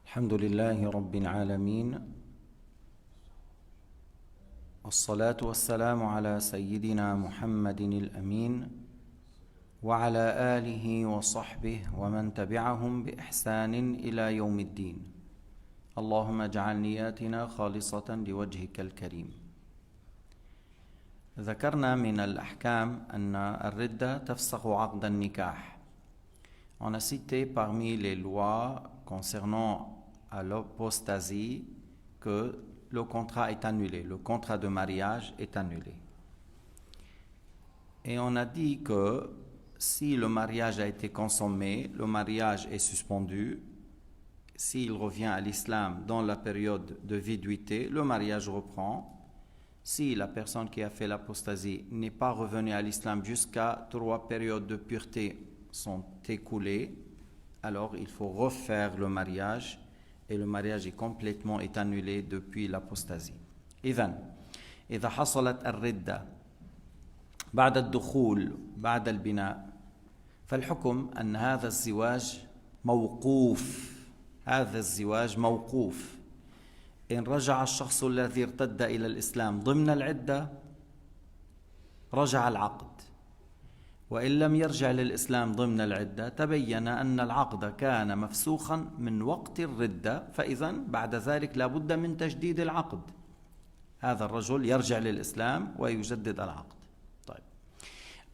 الحمد لله رب العالمين والصلاة والسلام على سيدنا محمد الأمين وعلى آله وصحبه ومن تبعهم بإحسان إلى يوم الدين. اللهم اجعل نياتنا خالصة لوجهك الكريم. ذكرنا من الأحكام أن الردة تفسخ عقد النكاح. On a cité parmi les lois concernant à l'apostasie que le contrat est annulé, le contrat de mariage est annulé. Et on a dit que si le mariage a été consommé, le mariage est suspendu. S'il revient à l'islam dans la période de viduité, le mariage reprend. Si la personne qui a fait l'apostasie n'est pas revenue à l'islam jusqu'à 3 périodes de pureté sont écoulées, alors il faut refaire le mariage et le mariage est complètement annulé depuis l'apostasie. إذا حصلت الردة بعد الدخول بعد البناء فالحكم أن هذا الزواج موقوف. هذا الزواج موقوف. إن رجع الشخص الذي ارتد إلى الإسلام ضمن العدة رجع العقد، وإن لم يرجع للإسلام ضمن العدة تبين أن العقد كان مفسوخا من وقت الردة، فإذا بعد ذلك لا بد من تجديد العقد. هذا الرجل يرجع للإسلام ويجدد العقد. طيب،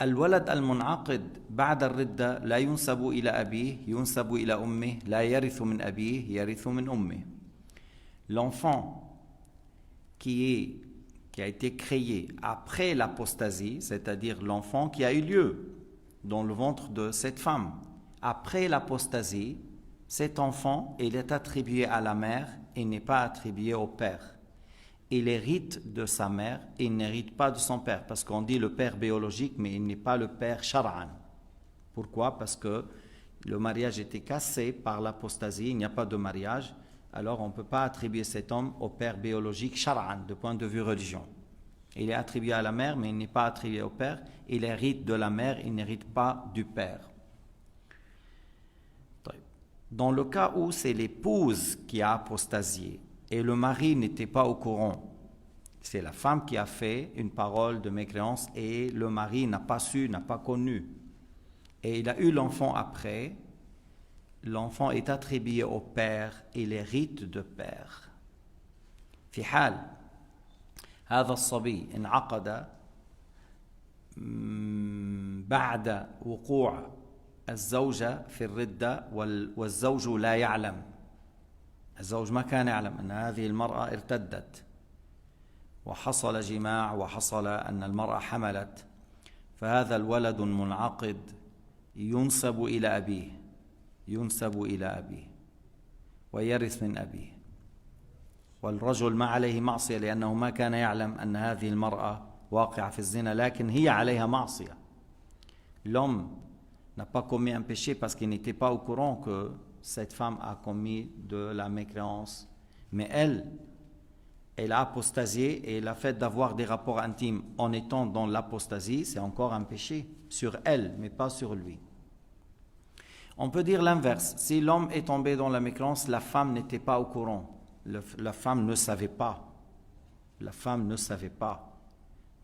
الولد المنعقد بعد الردة لا ينسب إلى أبيه، ينسب إلى أمه، لا يرث من أبيه، يرث من أمه. L'enfant qui a été créé après l'apostasie, c'est-à-dire l'enfant qui a eu lieu dans le ventre de cette femme. Après l'apostasie, cet enfant, il est attribué à la mère et n'est pas attribué au père. Il hérite de sa mère et il n'hérite pas de son père, parce qu'on dit le père biologique, mais il n'est pas le père shar'an. Pourquoi? Parce que le mariage était cassé par l'apostasie, il n'y a pas de mariage. Alors on ne peut pas attribuer cet homme au père biologique shar'an, de point de vue religion. Il est attribué à la mère, mais il n'est pas attribué au père. Il hérite de la mère, il n'hérite pas du père. Dans le cas où c'est l'épouse qui a apostasié et le mari n'était pas au courant, c'est la femme qui a fait une parole de mécréance et le mari n'a pas su, n'a pas connu. Et il a eu l'enfant après. L'enfant est attribué au père, il hérite de père. في حال هذا الصبي انعقد بعد وقوع الزوجة في الردة والزوج لا يعلم، الزوج ما كان يعلم أن هذه المرأة ارتدت وحصل جماع وحصل أن المرأة حملت، فهذا الولد المنعقد ينسب إلى أبيه، ينسب إلى أبيه ويرث من أبيه، والرجل ما عليه معصية لأنه ما كان يعلم أن هذه المرأة واقعة في الزنا، لكن هي عليها معصية. L'homme n'a pas commis un péché parce qu'il n'était pas au courant que cette femme a commis de la mécréance, mais elle a apostasié et le fait d'avoir des rapports intimes en étant dans l'apostasie, c'est encore un péché sur elle, mais pas sur lui. On peut dire l'inverse. Si l'homme est tombé dans la mécréance, la femme n'était pas au courant. La femme ne savait pas. La femme ne savait pas.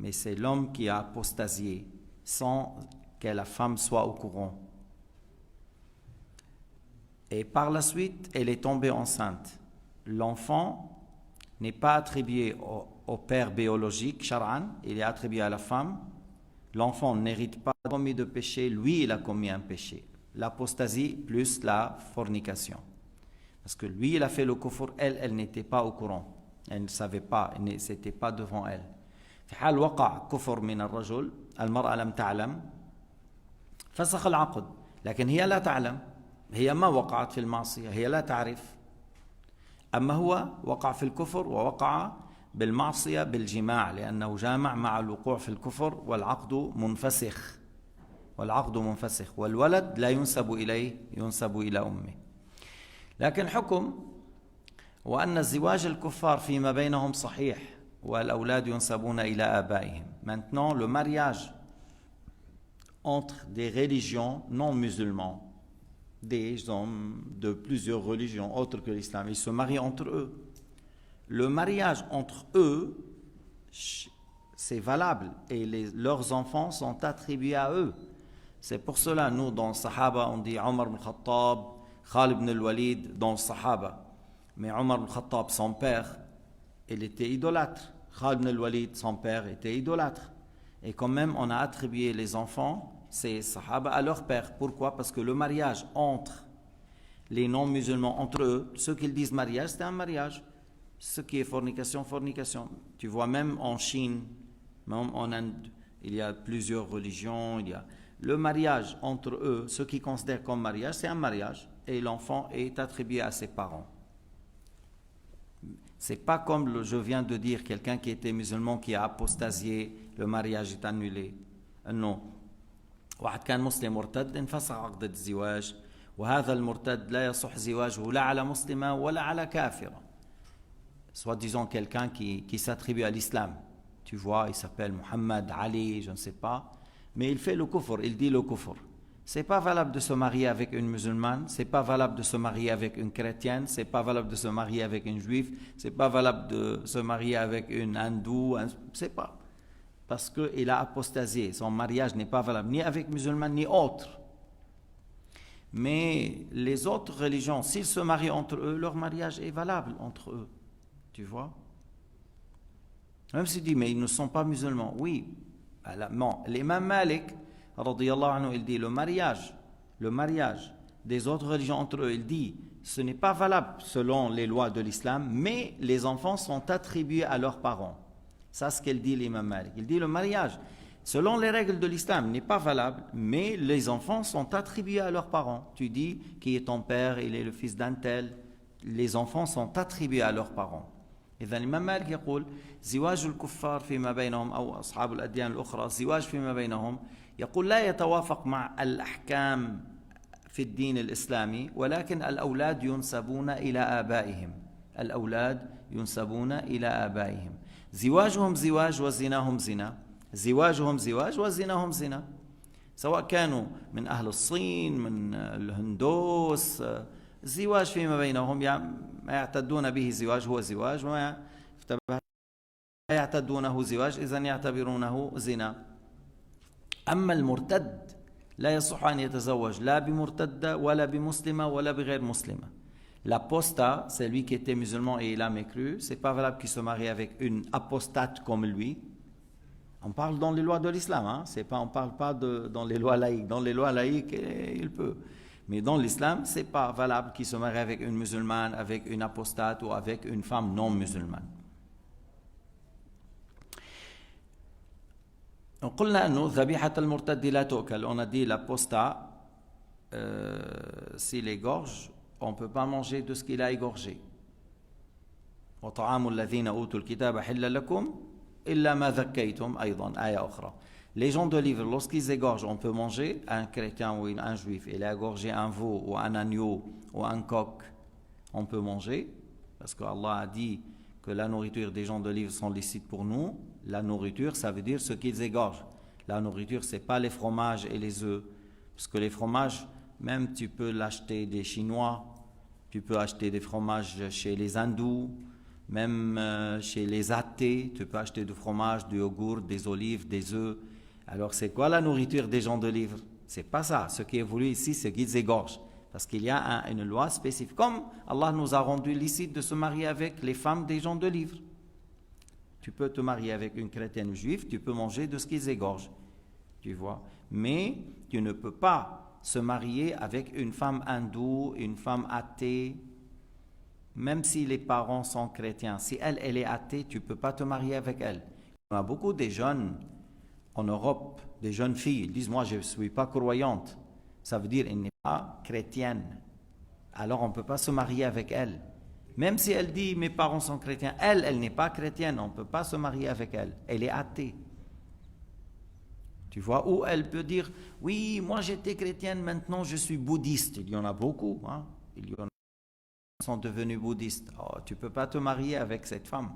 Mais c'est l'homme qui a apostasié sans que la femme soit au courant. Et par la suite, elle est tombée enceinte. L'enfant n'est pas attribué au père biologique, shar'an, il est attribué à la femme. L'enfant n'hérite pas commis de péché, lui il a commis un péché. L'apostasie plus la fornication. Parce que lui, il a fait le kufr, elle n'était pas au courant. Elle ne savait pas, c'était pas devant elle. في حال وقع كفر من الرجل، المرأة لم تعلم، فسخ العقد، لكن هي لا تعلم، هي ما وقعت في المعصية، هي لا تعرف. أما هو وقع في الكفر ووقع بالمعصية بالجماع، لأنه جامع مع الوقوع في الكفر والعقد منفسخ. والعقد منفسخ والولد لا ينسب إليه، ينسب إلى أمه. لكن حكم وأن الزواج الكفار فيما بينهم صحيح والأولاد ينسبون إلى آبائهم. Maintenant, le mariage entre des religions non musulmans des hommes de plusieurs religions autres que l'islam. Ils se marient entre eux. Le mariage entre eux, c'est valable et leurs enfants sont attribués à eux. C'est pour cela, nous, dans le Sahaba, on dit Omar ibn Khattab, Khalid ibn al-Walid, dans le Sahaba. Mais Omar ibn Khattab, son père, il était idolâtre. Khalid ibn al-Walid, son père, était idolâtre. Et quand même, on a attribué les enfants, ces Sahaba, à leur père. Pourquoi? Parce que le mariage entre les non-musulmans, entre eux, ceux qu'ils disent mariage, c'est un mariage. Ce qui est fornication, fornication. Tu vois, même en Chine, même en Inde, il y a plusieurs religions, il y a le mariage entre eux, ceux qui considèrent comme mariage, c'est un mariage et l'enfant est attribué à ses parents. C'est pas comme je viens de dire, quelqu'un qui était musulman qui a apostasié, le mariage est annulé. Non. واحد كان مسلم مرتد انفسخ عقد الزواج وهذا المرتد لا يصح زواجه لا على مسلمة ولا على كافرة. Soi-disant quelqu'un qui s'attribue à l'islam. Tu vois, il s'appelle Mohammed, Ali, je ne sais pas. Mais il fait le kufr, il dit le kufr. C'est pas valable de se marier avec une musulmane, c'est pas valable de se marier avec une chrétienne, c'est pas valable de se marier avec une juive, c'est pas valable de se marier avec une hindoue, c'est pas. Parce qu'il a apostasié, son mariage n'est pas valable ni avec musulmane ni autre. Mais les autres religions, s'ils se marient entre eux, leur mariage est valable entre eux. Tu vois? Même s'il dit, mais ils ne sont pas musulmans. Oui. Non. L'imam Malik, radiyallahu anhu, il dit, le mariage des autres religions entre eux, il dit, ce n'est pas valable selon les lois de l'islam, mais les enfants sont attribués à leurs parents. Ça, c'est ce qu'il dit l'imam Malik. Il dit, le mariage, selon les règles de l'islam, n'est pas valable, mais les enfants sont attribués à leurs parents. Tu dis, qui est ton père, il est le fils d'un tel. Les enfants sont attribués à leurs parents. إذا الإمام مالك يقول زواج الكفار فيما بينهم أو أصحاب الأديان الأخرى الزواج فيما بينهم يقول لا يتوافق مع الأحكام في الدين الإسلامي ولكن الأولاد ينسبون إلى آبائهم الأولاد ينسبون إلى آبائهم زواجهم زواج وزناهم زنا زواجهم زواج وزناهم زنا سواء كانوا من أهل الصين من الهندوس الزواج فيما بينهم ما يعتدون به زواج هو زواج وما يعتدونه زواج إذن يعتبرونه زنا أما المرتد لا يصح أن يتزوج لا بمرتدة ولا بمسلمة ولا بغير مسلمة. L'apostat, c'est lui qui était musulman et il a mécru, c'est pas valable qu'il se marie avec une apostate comme lui. On parle dans les lois de l'islam, hein? C'est pas, on parle pas dans les lois laïques. Dans les lois laïques, il peut. Mais dans l'islam, c'est pas valable qu'il se marie avec une musulmane, avec une apostate ou avec une femme non musulmane. قلنا أنه ذبيحة المرتد لا تؤكل. On a dit l'apostat, s'il égorge, on ne peut pas manger de ce qu'il a égorgé. وطعام الذين أوتوا الكتاب حل لكم إلا ما ذكيتم أيضا آية أخرى. Les gens de livre, lorsqu'ils égorgent, on peut manger. Un chrétien ou un juif, il a égorgé un veau ou un agneau ou un coq, on peut manger. Parce que Allah a dit que la nourriture des gens de livre sont licites pour nous. La nourriture, ça veut dire ce qu'ils égorgent. La nourriture, ce n'est pas les fromages et les œufs. Parce que les fromages, même tu peux l'acheter des Chinois, tu peux acheter des fromages chez les hindous, même chez les athées, tu peux acheter du fromage, du yogourt, des olives, des œufs. Alors c'est quoi la nourriture des gens de livre? C'est pas ça. Ce qui est voulu ici, c'est qu'ils égorgent. Parce qu'il y a une loi spécifique. Comme Allah nous a rendu licite de se marier avec les femmes des gens de livre. Tu peux te marier avec une chrétienne ou juive, tu peux manger de ce qu'ils égorgent. Tu vois. Mais tu ne peux pas se marier avec une femme hindoue, une femme athée, même si les parents sont chrétiens. Si elle est athée, tu ne peux pas te marier avec elle. Il y a beaucoup de jeunes en Europe, des jeunes filles, ils disent, moi je ne suis pas croyante. Ça veut dire, elle n'est pas chrétienne. Alors on ne peut pas se marier avec elle. Même si elle dit, mes parents sont chrétiens, elle n'est pas chrétienne, on ne peut pas se marier avec elle. Elle est athée. Tu vois, ou elle peut dire, oui, moi j'étais chrétienne, maintenant je suis bouddhiste. Il y en a beaucoup, hein. Il y en a qui sont devenus bouddhistes. Oh, tu ne peux pas te marier avec cette femme.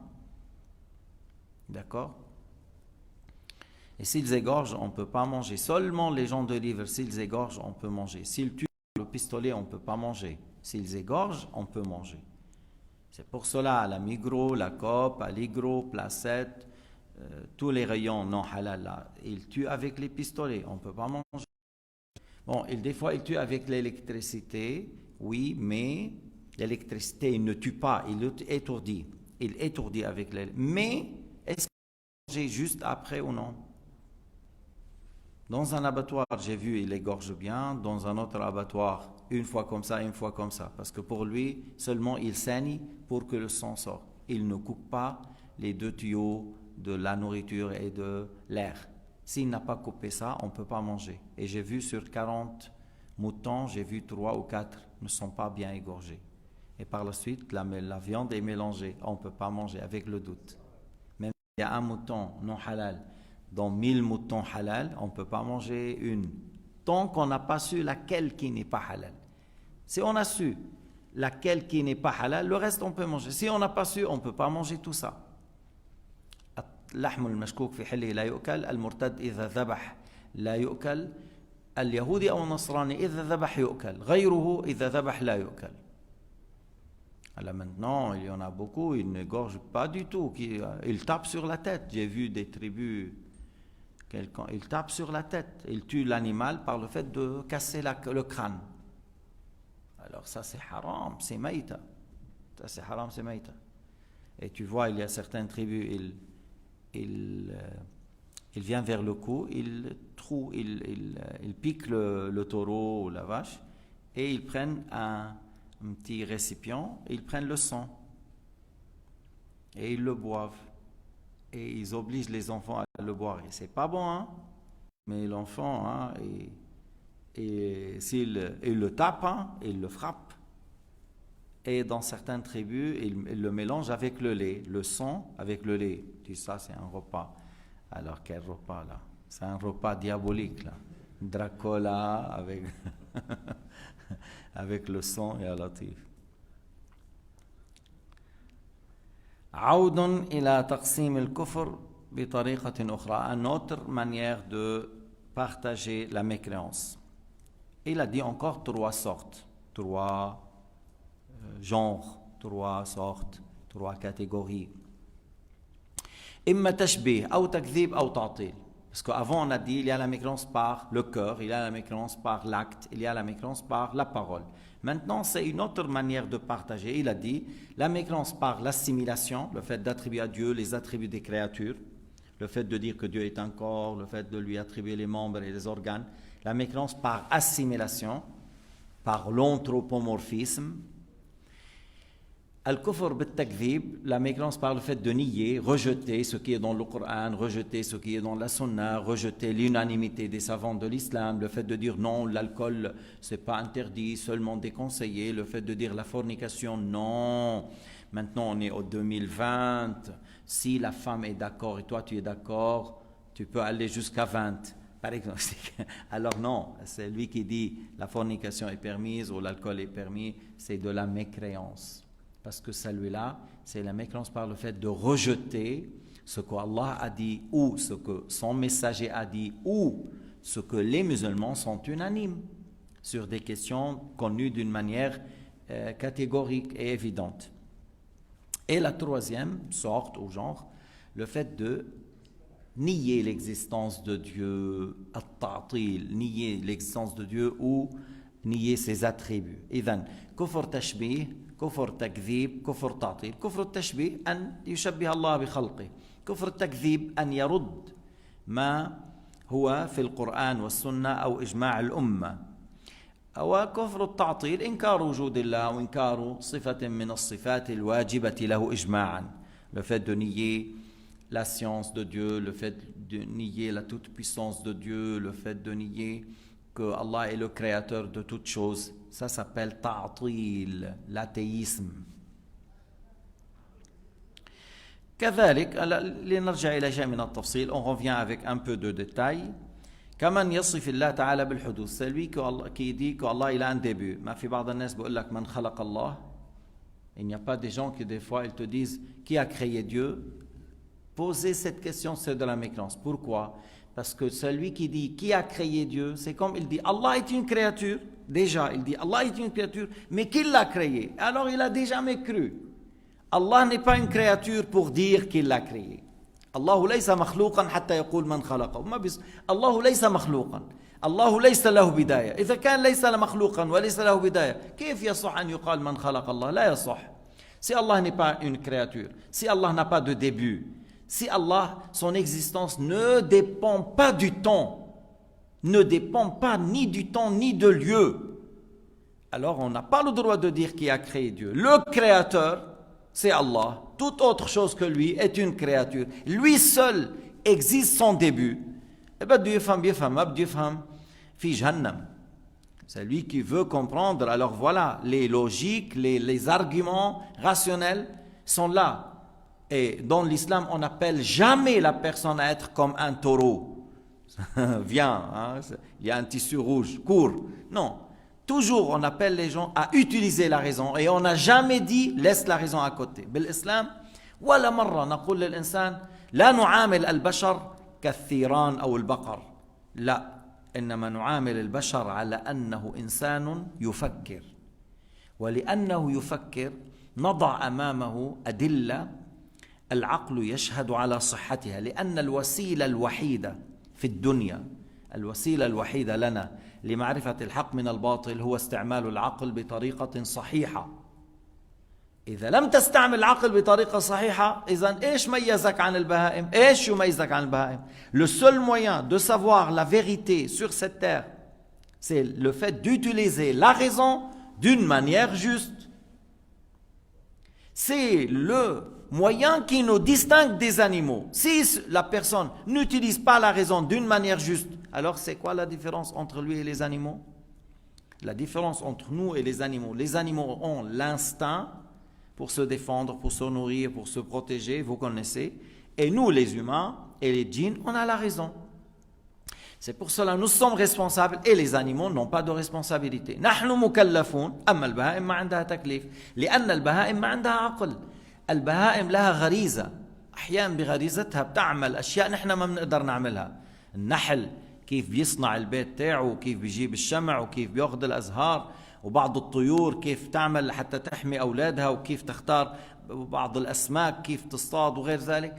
D'accord? Et s'ils égorgent, on ne peut pas manger. Seulement les gens de livre, s'ils égorgent, on peut manger. S'ils tuent le pistolet, on ne peut pas manger. S'ils égorgent, on peut manger. C'est pour cela, à la Migros, la Coop, à l'Igro, Placette, tous les rayons non halal, là, ils tuent avec les pistolets, on ne peut pas manger. Bon, des fois, ils tuent avec l'électricité, oui, mais l'électricité, il ne tue pas, il étourdit. Il étourdit avec l'électricité. Mais, est-ce qu'il manger juste après ou non? Dans un abattoir, j'ai vu, il égorge bien. Dans un autre abattoir, une fois comme ça, une fois comme ça. Parce que pour lui, seulement il saigne pour que le sang sorte. Il ne coupe pas les deux tuyaux de la nourriture et de l'air. S'il n'a pas coupé ça, on ne peut pas manger. Et j'ai vu sur 40 moutons, j'ai vu 3 ou 4 ne sont pas bien égorgés. Et par la suite, la viande est mélangée. On ne peut pas manger avec le doute. Même s'il y a un mouton non halal, dans 1000 moutons halal, on ne peut pas manger une. Tant qu'on n'a pas su laquelle qui n'est pas halal. Si on a su laquelle qui n'est pas halal, le reste on peut manger. Si on n'a pas su, on ne peut pas manger tout ça. اللحم المشكوك في حله لا يؤكل المرتد إذا ذبح لا يؤكل اليهودي أو النصراني إذا ذبح يؤكل غيره إذا ذبح لا يؤكل. Alors maintenant, il y en a beaucoup, ils n'égorgent pas du tout, ils tapent sur la tête. J'ai vu des tribus, ils tapent sur la tête, ils tuent l'animal par le fait de casser le crâne. Alors ça c'est haram, c'est maïta. Ça c'est haram, c'est maïta. Et tu vois, il y a certaines tribus, il vient vers le cou, il pique le taureau ou la vache et ils prennent un petit récipient, ils prennent le sang et ils le boivent et ils obligent les enfants à le boire. Et c'est pas bon, hein? Mais l'enfant, hein, et s'il le tape, hein, il le frappe. Et dans certaines tribus, ils le mélangent avec le lait, le sang avec le lait. Tu dis ça, c'est un repas. Alors quel repas là? C'est un repas diabolique là. Dracula avec avec le sang et Latif. عود إلى تقسيم الكفر بطريقة أخرى. Une autre manière de partager la mécréance. Il a dit encore 3 sortes, 3 genres, 3 sortes, 3 catégories. إما تشبيه أو تكذيب أو تعطيل. Parce qu'avant on a dit il y a la mécréance par le cœur, il y a la mécréance par l'acte, il y a la mécréance par la parole. Maintenant c'est une autre manière de partager. Il a dit la mécréance par l'assimilation, le fait d'attribuer à Dieu les attributs des créatures, le fait de dire que Dieu est un corps, le fait de lui attribuer les membres et les organes. La mécréance par assimilation, par l'anthropomorphisme. Al-Kufr bit-takdhib, la mécréance par le fait de nier, rejeter ce qui est dans le Coran, rejeter ce qui est dans la Sunna, rejeter l'unanimité des savants de l'islam, le fait de dire non, l'alcool c'est pas interdit, seulement déconseillé, le fait de dire la fornication, non, maintenant on est au 2020, si la femme est d'accord et toi tu es d'accord, tu peux aller jusqu'à 20. Par exemple, alors non, c'est lui qui dit la fornication est permise ou l'alcool est permis, c'est de la mécréance. Parce que celui-là, c'est la mécréance par le fait de rejeter ce qu'Allah a dit ou ce que son messager a dit ou ce que les musulmans sont unanimes sur des questions connues d'une manière catégorique et évidente. Et la troisième sorte ou genre, le fait de nier l'existence de Dieu, at-ta'til, nier l'existence de Dieu ou nier ses attributs. إذن كفر تشبيه كفر تكذيب كفر تعطيل. كفر التشبيه أن يشبه الله بخلقه. كفر التكذيب أن يرد ما هو في القرآن والسنة أو إجماع الأمة. وكفر التعطيل إنكار وجود الله وإنكار صفة من الصفات الواجبة له إجماعا. Le fait de nier la science de Dieu, le fait de nier la toute-puissance de Dieu, le fait de nier que Allah est le créateur de toutes choses, ça s'appelle ta'til, l'athéisme. كذلك لنرجع إلى شيء من التفصيل, on revient avec un peu de détail. كمن يصف الله تعالى بالحدوث, celui qui dit qu'Allah il a un début. ما في بعض الناس بيقول لك من خلق الله. Il n'y a pas des gens qui des fois ils te disent qui a créé Dieu. Poser cette question, c'est de la mécréance. Pourquoi? Parce que celui qui dit qui a créé Dieu, c'est comme il dit Allah est une créature Déjà, il dit Allah est une créature, mais qui l'a créé? Alors il a déjà cru. Allah n'est pas une créature pour dire qu'il l'a créé. الله ليس مخلوقا حتى يقول من خلقه الله ليس مخلوقا الله ليس له بداية إذا كان ليس مخلوقا وليس له بداية كيف يصح أن يقال من خلق الله لا يصح. Si Allah n'est pas une créature, si Allah n'a pas de début, si Allah, son existence ne dépend pas du temps, ne dépend pas ni du temps ni de lieu, alors on n'a pas le droit de dire qui a créé Dieu. Le créateur, c'est Allah. Toute autre chose que lui est une créature. Lui seul existe son début. Et bien Dieu femme, fi jahannam. C'est lui qui veut comprendre. Alors voilà, les logiques, les arguments rationnels sont là. Et dans l'islam, on n'appelle jamais la personne à être comme un taureau. Viens, hein, il y a un tissu rouge, cours. Non. Toujours, on appelle les gens à utiliser la raison. Et on n'a jamais dit, laisse la raison à côté. بالإسلام ولا مرة نقول للإنسان لا نعامل البشر كالثيران أو البقر. لا. إنما نعامل البشر على أنه إنسان يفكر. ولأنه يفكر نضع أمامه أدلة العقل يشهد على صحتها. لأن الوسيلة الوحيدة في الدنيا الوسيلة الوحيدة لنا لمعرفة الحق من الباطل هو استعمال العقل بطريقة صحيحة. إذا لم تستعمل العقل بطريقة صحيحة إذن إيش ميزك عن البهائم؟ إيش يميزك عن البهائم؟ Le seul moyen de savoir la vérité sur cette terre, c'est le fait d'utiliser la raison d'une manière juste. C'est le moyen qui nous distingue des animaux. Si la personne n'utilise pas la raison d'une manière juste, alors c'est quoi la différence entre lui et les animaux? La différence entre nous et les animaux ont l'instinct pour se défendre, pour se nourrir, pour se protéger, vous connaissez. Et nous, les humains et les djinns, on a la raison. C'est pour cela que nous sommes responsables et les animaux n'ont pas de responsabilité. نحن مكلفون أما البهائم ما عندها تكليف لأن البهائم ما عندها عقل. البهائم لها غريزة أحيانا بغريزتها بتعمل أشياء نحن ما بنقدر نعملها. النحل كيف بيصنع البيت تاعه وكيف بيجيب الشمع وكيف بياخذ الأزهار وبعض الطيور كيف تعمل حتى تحمي أولادها وكيف تختار بعض الأسماك كيف تصطاد وغير ذلك.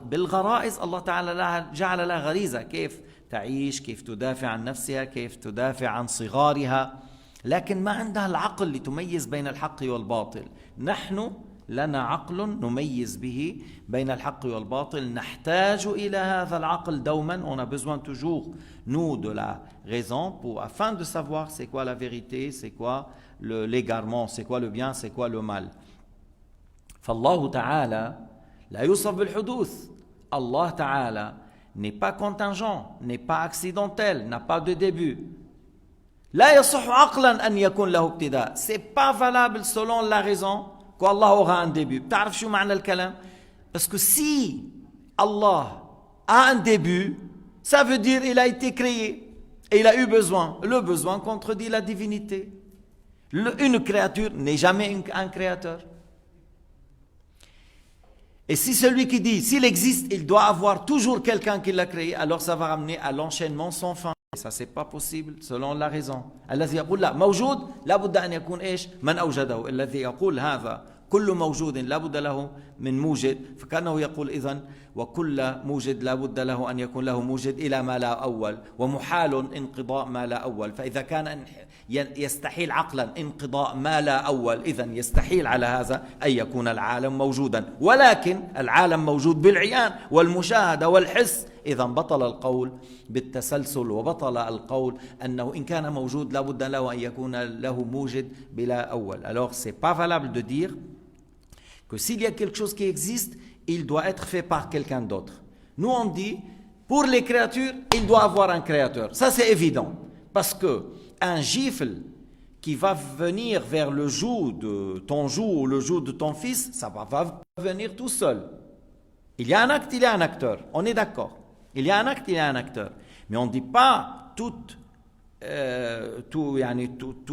بالغرائز الله تعالى جعل لها غريزة كيف تعيش كيف تدافع عن نفسها كيف تدافع عن صغارها لكن ما عندها العقل لتميز بين الحق والباطل. نحن لنا عقل نميز به بين الحق والباطل نحتاج إلى هذا العقل دوما. On a besoin toujours nous de la raison afin de savoir c'est quoi la vérité, c'est quoi l'égarement, c'est quoi le bien, c'est quoi le mal. فالله تعالى لا يوصف بالحدوث. Allah تعالى n'est pas contingent, n'est pas accidentel, n'a pas de début. لا يصح عقلا أن يكون له ابتداء. C'est pas valable selon la raison qu'Allah aura un début. بتعرف شو معنى الكلام؟ Parce que si Allah a un début, ça veut dire il a été créé et il a eu besoin. Le besoin contredit la divinité. Une créature n'est jamais un créateur. Et si celui qui dit, s'il existe, il doit avoir toujours quelqu'un qui l'a créé, alors ça va ramener à l'enchaînement sans fin. Et ça, c'est pas possible selon la raison. الذي يقول لا موجود لابد أن يكون إيش من أوجده. الذي يقول هذا كل موجود لابد له من موجد فكأنه يقول إذن وكل موجد لابد له أن يكون له موجد إلى ما لا أول ومحال انقضاء ما لا أول. فإذا كان يستحيل عقلا انقضاء ما لا أول إذن يستحيل على هذا أن يكون العالم موجودا. ولكن العالم موجود بالعيان والمشاهدة والحس. إذا بطل القول بالتسلسل وبطل القول أنه إن كان موجود لابد له أن يكون له موجد بلا أول. Alors c'est pas valable de dire que s'il y a quelque chose qui existe, il doit être fait par quelqu'un d'autre. Nous on dit, pour les créatures, il doit avoir un créateur. Ça c'est évident. Parce que un gifle qui va venir vers le joug de ton joug ou le joug de ton fils, ça va venir tout seul. Il y a un acte, il y a un acteur. On est d'accord. Il y a un acte, il y a un acteur. Mais on ne dit pas tout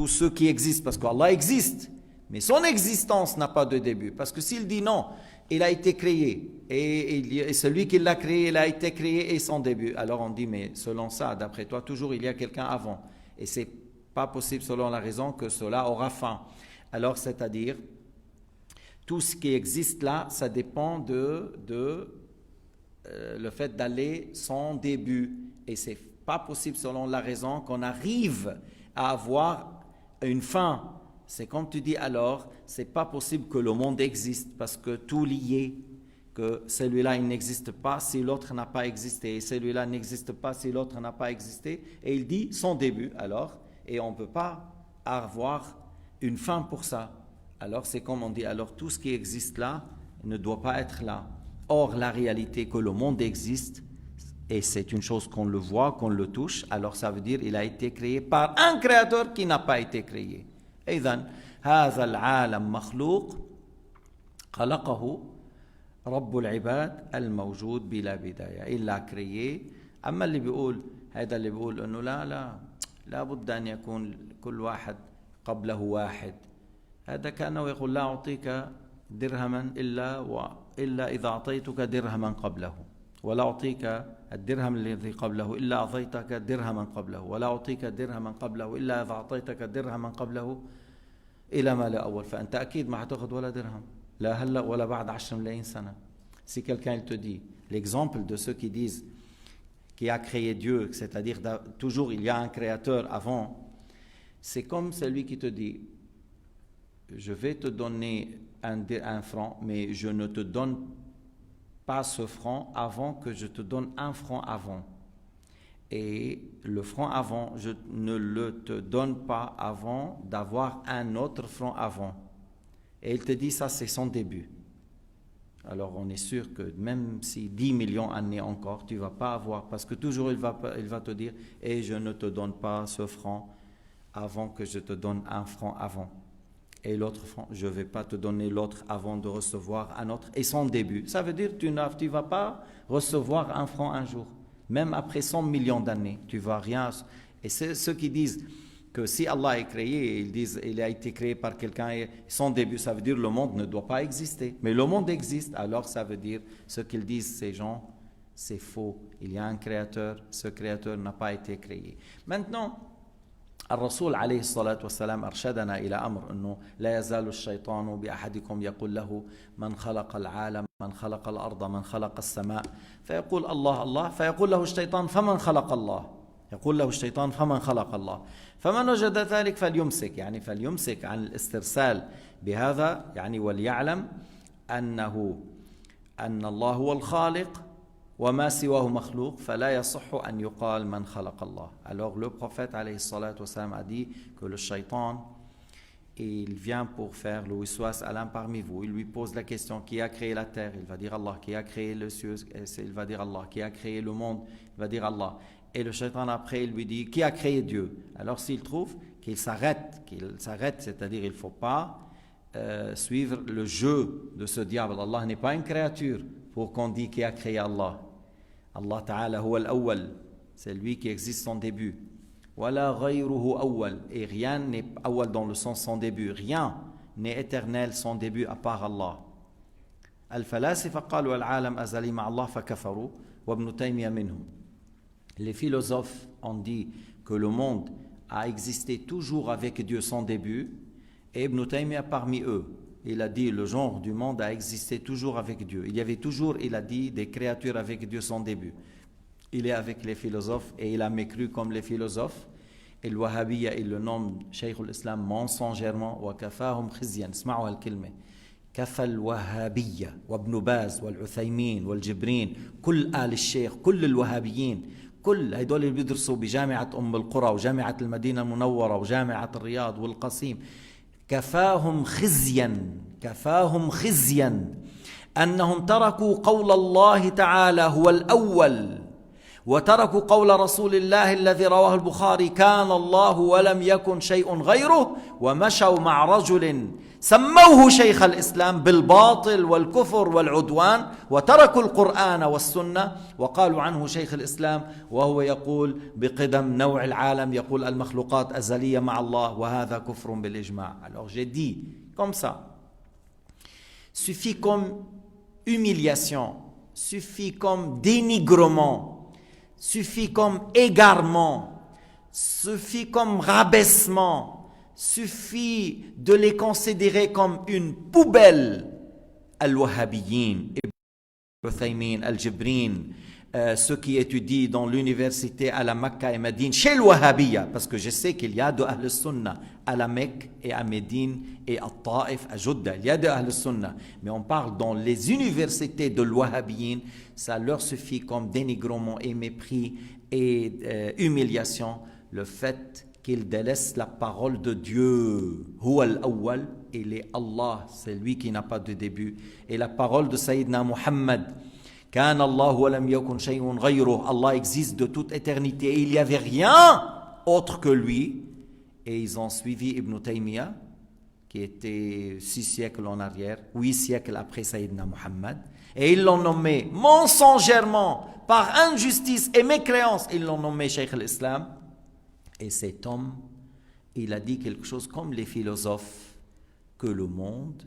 ce qui existe, parce qu'Allah existe. Mais son existence n'a pas de début. Parce que s'il dit non, il a été créé, et celui qui l'a créé, il a été créé et son début. Alors on dit, mais selon ça, d'après toi, toujours il y a quelqu'un avant. Et c'est pas possible selon la raison que cela aura fin. Alors, c'est-à-dire, tout ce qui existe là, ça dépend de le fait d'aller sans début. Et c'est pas possible selon la raison qu'on arrive à avoir une fin. C'est comme tu dis alors, c'est pas possible que le monde existe parce que tout lié, que celui-là il n'existe pas si l'autre n'a pas existé, et celui-là n'existe pas si l'autre n'a pas existé. Et il dit son début alors, et on ne peut pas avoir une fin pour ça. Alors c'est comme on dit, alors tout ce qui existe là ne doit pas être là. Or la réalité que le monde existe, et c'est une chose qu'on le voit, qu'on le touche, alors ça veut dire qu'il a été créé par un créateur qui n'a pas été créé. إذن هذا العالم مخلوق خلقه رب العباد الموجود بلا بداية. Il l'a créé. أما اللي بيقول هذا اللي بيقول إنه لا بد أن يكون كل واحد قبله واحد، هذا كأنه يقول لا أعطيك درهما إلا إذا أعطيتك درهما قبله، ولا أعطيك الدرهم الذي قبله إلا أعطيتك درهما قبله، ولا أعطيك درهما قبله إلا إذا أعطيتك درهما قبله إلى ما لا أول. فأنت أكيد ما هتاخد ولا درهم، لا هلا ولا بعد 10 ملايين سنة. Si quelqu'un te dit, l'exemple de ceux qui disent qui a créé Dieu, c'est-à-dire toujours il y a un créateur avant, c'est comme celui qui te dit je vais te donner un franc, mais je ne te donne pas ce franc avant que je te donne un franc avant. Et le franc avant, je ne le te donne pas avant d'avoir un autre franc avant. Et il te dit ça, c'est son début. Alors on est sûr que même si 10 millions d'années encore, tu ne vas pas avoir, parce que toujours il va te dire, et je ne te donne pas ce franc avant que je te donne un franc avant. Et l'autre franc, je ne vais pas te donner l'autre avant de recevoir un autre. Et son début, ça veut dire que tu ne vas pas recevoir un franc un jour. Même après 100 millions d'années, tu ne vas rien. Et c'est ceux qui disent que si Allah est créé, ils disent qu'il a été créé par quelqu'un, et son début, ça veut dire que le monde ne doit pas exister. Mais le monde existe, alors ça veut dire, ce qu'ils disent ces gens, c'est faux. Il y a un créateur, ce créateur n'a pas été créé. Maintenant, الرسول عليه الصلاة والسلام أرشدنا إلى أمر أنه لا يزال الشيطان بأحدكم يقول له من خلق العالم، من خلق الأرض، من خلق السماء، فيقول الله الله، فيقول له الشيطان فمن خلق الله، يقول له الشيطان فمن خلق الله، فمن وجد ذلك فليمسك، يعني فليمسك عن الاسترسال بهذا، يعني وليعلم أن الله هو الخالق وما سواه مخلوق فلا يصح أن يقال من خلق الله. Alors le prophète alayhi salatu wassalam a dit que le shaitan, il vient pour faire le waswas à l'un parmi vous. Il lui pose la question, qui a créé la terre? Il va dire Allah. Qui a créé le ciel? Il va dire Allah. Qui a créé le monde? Il va dire Allah. Et le shaitan après, il lui dit, qui a créé Dieu? Alors s'il trouve qu'il s'arrête, c'est-à-dire il ne faut pas suivre le jeu de ce diable. Allah n'est pas une créature pour qu'on dise qui a créé Allah. Allah Ta'ala huwa al-awwal, c'est lui qui existe son début. Wala ghayruhu awwal, et rien n'est awwal dans le sens son début. Rien n'est éternel son début à part Allah. Al-falasifa qalu al-alam azali ma Allah fakafaru wa Ibn Taymiyyah minhum. Les philosophes ont dit que le monde a existé toujours avec Dieu sans début, et Ibn Taymiyyah parmi eux. Il a dit le genre du monde a existé toujours avec Dieu. Il y avait toujours, il a dit, des créatures avec Dieu sans début. Il est avec les philosophes et il a mécru comme les philosophes. Et le Wahhabiyya, il le nomme Cheikh al-Islam mensongèrement. وَكَفَاهُمْ خِزْيًا. اسمعوا هالكلمة. كفى الوهابية وابن باز والعثيمين والجبرين كل آل الشيخ كل الوهابيين كل هدول اللي بيدرسوا بجامعة أم القرى وجامعة المدينة المنورة وجامعة الرياض والقصيم كفاهم خزيا أنهم تركوا قول الله تعالى هو الأول وتركوا قول رسول الله الذي رواه البخاري كان الله ولم يكن شيء غيره ومشوا مع رجل سموه شيخ الإسلام بالباطل والكفر والعدوان وتركوا القرآن والسنة وقالوا عنه شيخ الإسلام وهو يقول بقدم نوع العالم يقول المخلوقات أزلية مع الله وهذا كفر بالإجماع. Alors j'ai dit comme ça, suffit comme humiliation, suffit comme dénigrement, suffit comme égarement suffit comme rabaissement, suffit de les considérer comme une poubelle. Al-Wahhabiyyin, Ibn Uthaymin, Al-Jibrin, ceux qui étudient dans l'université à la Mecque et Médine, chez le Wahhabiyya, parce que je sais qu'il y a de Ahl Sunnah à la Mecque et à Médine et à Taif, à Judda, il y a de Ahl Sunnah, mais on parle dans les universités de l'Wahhabiyyin, ça leur suffit comme dénigrement et mépris et humiliation, le fait qu'ils délaissent la parole de Dieu. Huwa al-awwal, il est Allah, c'est lui qui n'a pas de début. Et la parole de Sayyidina Muhammad, Kan Allah wa lam yakun shay'un ghayruh, Allah existe de toute éternité, et il n'y avait rien autre que lui. Et ils ont suivi Ibn Taymiyyah, qui était 6 siècles en arrière, 8 siècles après Sayyidina Muhammad, et ils l'ont nommé mensongèrement, par injustice et mécréance, ils l'ont nommé Cheikh al-Islam. Et cet homme, il a dit quelque chose comme les philosophes, que le monde,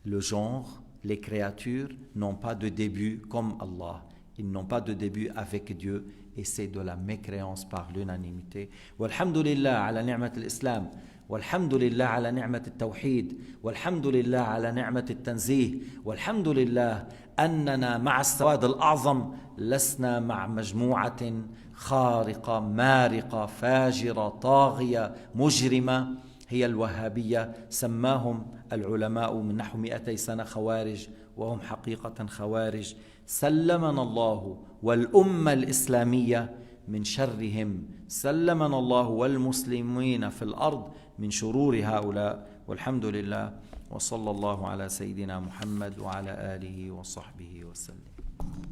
le genre, les créatures n'ont pas de début comme Allah. Ils n'ont pas de début avec Dieu, et c'est de la mécréance par l'unanimité. Walhamdulillah ala ni'mat al-Islam, walhamdulillah ala ni'mat al-Tawhid, walhamdulillah ala ni'mat al-Tanzih, walhamdulillah أننا مع السواد الأعظم لسنا مع مجموعة خارقة مارقة فاجرة طاغية مجرمة هي الوهابية. سماهم العلماء من نحو 200 سنة خوارج، وهم حقيقة خوارج. سلمنا الله والأمة الإسلامية من شرهم، سلمنا الله والمسلمين في الأرض من شرور هؤلاء. والحمد لله، وصلى الله على سيدنا محمد وعلى آله وصحبه وسلم.